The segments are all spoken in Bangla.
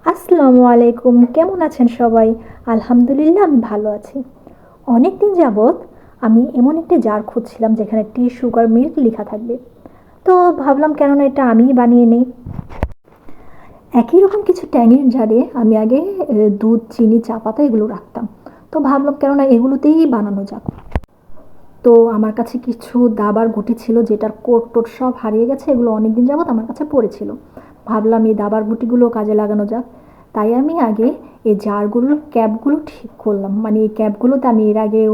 আসসালামু আলাইকুম, কেমন আছেন সবাই? আলহামদুলিল্লাহ আমি ভালো আছি। অনেক দিন যাবৎ আমি এমন একটি জার খুঁজছিলাম যেখানে টি, সুগার, মিল্ক লেখা থাকবে। তো ভাবলাম কেননা এটা আমিই বানিয়ে নিই। একই রকম কিছু ট্যাঙের জারে আমি আগে দুধ, চিনি, চা পাতা এগুলো রাখতাম। তো ভাবলাম কেননা এগুলোতেই বানানো যাক। তো আমার কাছে কিছু দাবার গুটি ছিল যেটার কোট টোট সব হারিয়ে গেছে, এগুলো অনেক দিন যাবৎ আমার কাছে পড়েছিল। ভাবলাম এই দাবার গুটিগুলো কাজে লাগানো যাক। তাই আমি আগে এই জারগুলোর ক্যাপগুলো ঠিক করলাম, মানে এই ক্যাপগুলোতে আমি এর আগেও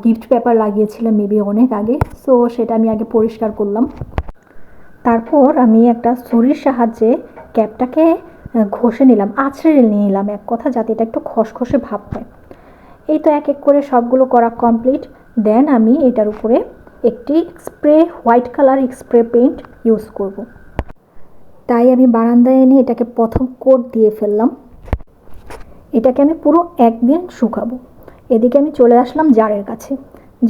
গিফট পেপার লাগিয়েছিলাম মেবি অনেক আগে। সো সেটা আমি আগে পরিষ্কার করলাম। তারপর আমি একটা ছুরির সাহায্যে ক্যাপটাকে ঘষে নিলাম, আঁচড়ে নিলাম এক কথা, যাতে এটা একটু খসখসে ভাব হয়। এই তো এক এক করে সবগুলো করা কমপ্লিট। দেন আমি এটার উপরে একটি spray, white colour spray paint use করব। তাই আমি বারান্দায় এনে এটাকে প্রথম কোট দিয়ে ফেললাম। এটাকে আমি পুরো একদিন শুকাবো। এদিকে আমি চলে আসলাম জারের কাছে।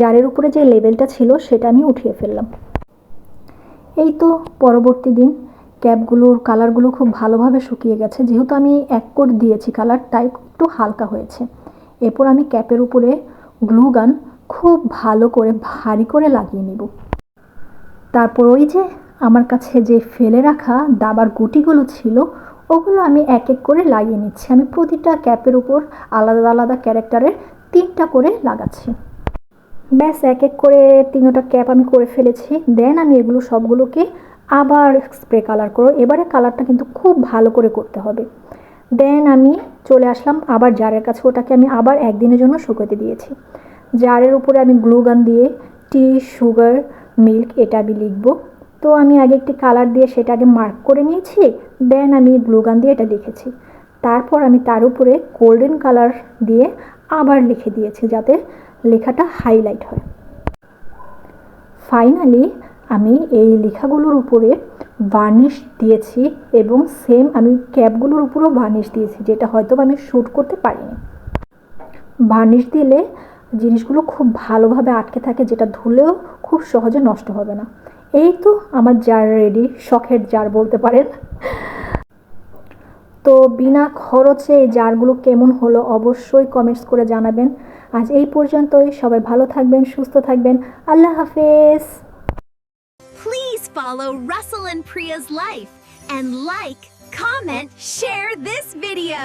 জারের উপরে যে লেবেলটা ছিল সেটা আমি উঠিয়ে ফেললাম। এই তো পরবর্তী দিন ক্যাপগুলোর কালারগুলো খুব ভালোভাবে শুকিয়ে গেছে, যেহেতু আমি এক কোট দিয়েছি কালার, তাই একটু হালকা হয়েছে। এরপর আমি ক্যাপের উপরে গ্লু গান খুব ভালো করে ভারী করে লাগিয়ে নেব। তারপর ওই যে আমার কাছে যে ফেলে রাখা দাবার গুটিগুলো ছিল ওগুলো আমি এক এক করে লাগিয়ে নিচ্ছি। আমি প্রতিটা ক্যাপের উপর আলাদা আলাদা ক্যারেক্টারের 3টা করে লাগাচ্ছি। ব্যাস এক এক করে 3টা ক্যাপ আমি করে ফেলেছি। দেন আমি এগুলো সবগুলোকে আবার স্প্রে কালার করব। এবারে কালারটা কিন্তু খুব ভালো করে করতে হবে। দেন আমি চলে আসলাম আবার জারের কাছে, ওটাকে আমি আবার একদিনের জন্য শুকোতে দিয়েছি। জারের উপরে আমি গ্লু গান দিয়ে টি, সুগার, মিল্ক এটা আমি লিখব। তো আমি আগে একটি কালার দিয়ে সেটা আগে মার্ক করে নিয়েছি। দেন আমি গ্লু গান দিয়ে এটা লিখেছি। তারপর আমি তার উপরে গোল্ডেন কালার দিয়ে আবার লিখে দিয়েছি যাতে লেখাটা হাইলাইট হয়। ফাইনালি আমি এই লেখাগুলোর উপরে বার্নিশ দিয়েছি এবং সেম আমি ক্যাপগুলোর উপরেও বার্নিশ দিয়েছি, যেটা হয়তো আমি শ্যুট করতে পারিনি। বার্নিশ দিলে জিনিসগুলো খুব ভালোভাবে আটকে থাকে, যেটা ধুলেও খুব সহজে নষ্ট হবে না। এই তো আমার জার রেডি, শখের জার বলতে পারেন। তো বিনা খরচে এই জারগুলো কেমন হলো অবশ্যই কমেন্টস করে জানাবেন। আজ এই পর্যন্তই, সবাই ভালো থাকবেন, সুস্থ থাকবেন। আল্লাহ হাফেজ। Please follow Russell and Priya's life and like, comment, share this video.